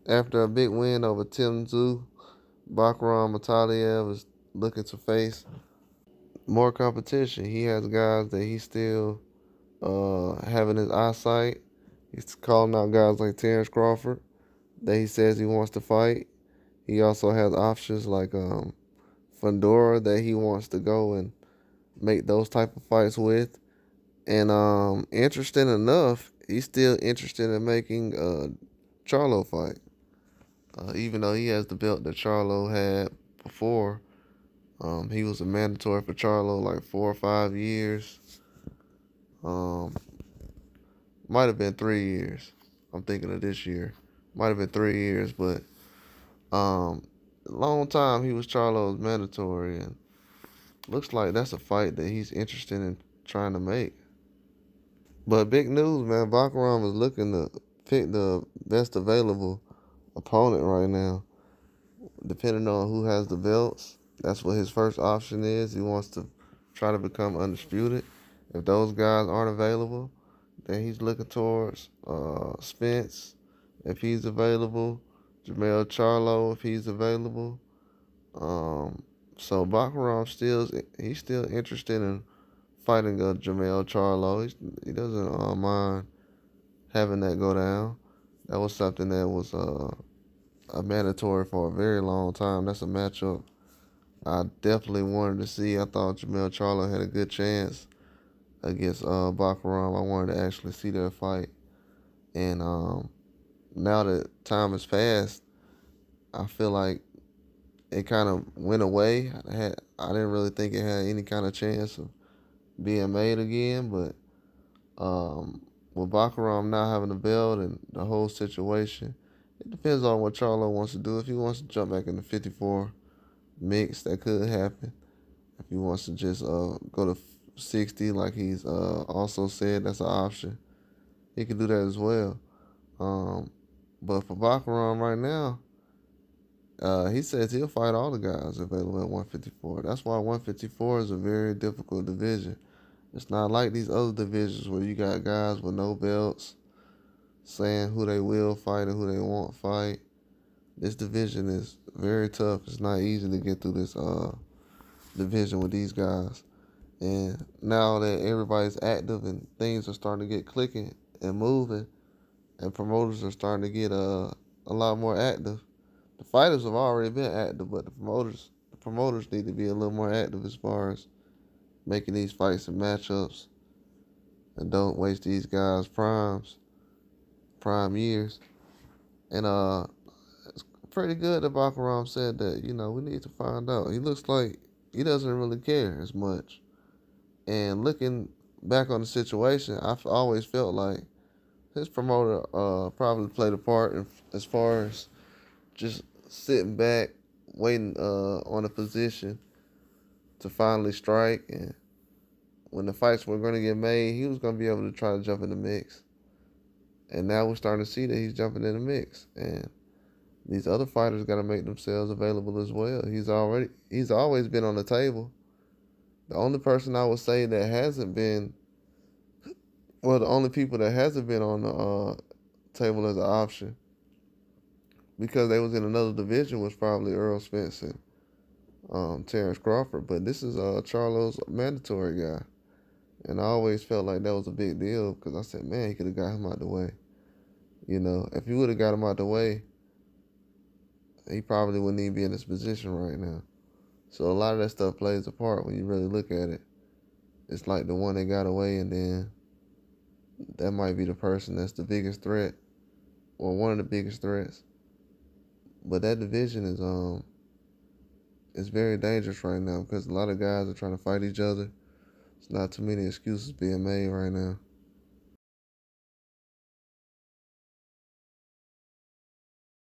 After a big win over Tim Tszyu, Bakhram Murtazaliev is looking to face more competition. He has guys that he's still having his eyesight. He's calling out guys like Crawford that he says he wants to fight. He also has options like Fundora that he wants to go and make those type of fights with. And interesting enough, he's still interested in making a Charlo fight. Even though he has the belt that Charlo had before, he was a mandatory for Charlo like 4 or 5 years. Um, Might have been 3 years. I'm thinking of this year. Might have been 3 years, but um, a long time he was Charlo's mandatory, and looks like that's a fight that he's interested in trying to make. But big news, man. Bakhram is looking to pick the best available opponent right now. Depending on who has the belts, that's what his first option is. He wants to try to become undisputed. If those guys aren't available, then he's looking towards Spence if he's available, Charlo if he's available. Um, so Bakhram he's still interested in fighting Charlo. He doesn't mind having that go down. That was something that was a mandatory for a very long time. That's a matchup I definitely wanted to see. I thought Charlo had a good chance against Bakhram. I wanted to actually see that fight. And now that time has passed, I feel like it kind of went away. I didn't really think it had any kind of chance of being made again, but with Bakhram not having the belt and the whole situation, it depends on what Charlo wants to do. If he wants to jump back in the 54 mix, that could happen. If he wants to just go to 60, like he's also said, that's an option. He can do that as well. But for Bakhram right now, he says he'll fight all the guys available at 154. That's why 154 is a very difficult division. It's not like these other divisions where you got guys with no belts saying who they will fight and who they won't fight. This division is very tough. It's not easy to get through this division with these guys. And now that everybody's active and things are starting to get clicking and moving, and promoters are starting to get a lot more active. The fighters have already been active, but the promoters need to be a little more active as far as making these fights and matchups, and don't waste these guys' prime years. And it's pretty good that Bakhram said that, we need to find out. He looks like he doesn't really care as much. And looking back on the situation, I've always felt like his promoter probably played a part as far as just sitting back, waiting on a position to finally strike. And when the fights were going to get made, he was going to be able to try to jump in the mix. And now we're starting to see that he's jumping in the mix. And these other fighters got to make themselves available as well. He's always been on the table. The only person I would say that hasn't been, well, the only people that hasn't been on the table as an option, because they was in another division, was probably Earl Spence and Crawford. But this is Charlo's mandatory guy. And I always felt like that was a big deal because I said, man, he could have got him out the way. If he would have got him out the way, he probably wouldn't even be in this position right now. So a lot of that stuff plays a part when you really look at it. It's like the one that got away, and then that might be the person that's the biggest threat, or one of the biggest threats. But that division is very dangerous right now because a lot of guys are trying to fight each other. There's not too many excuses being made right now.